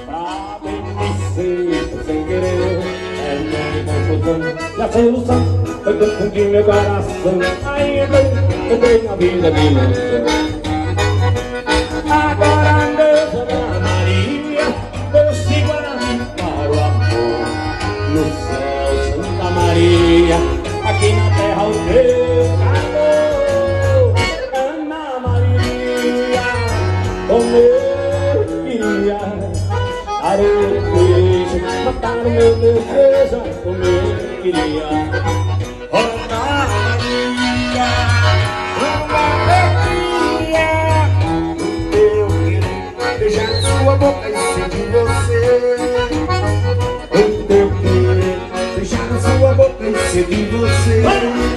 pra bem dizer sem querer. É minha confusão e a solução foi confundir meu coração. Aí entrei na vida de ilusão. Agora Deus, Ana Maria, eu sigo a mim para o amor. No céu, Santa Maria, aqui na terra o teu amor. Ana Maria, como eu queria dar o beijo, matar o meu desejo, como eu queria. Ana Maria, beijar sua boca e sentir você. Eu queria Beijar sua boca e sentir você.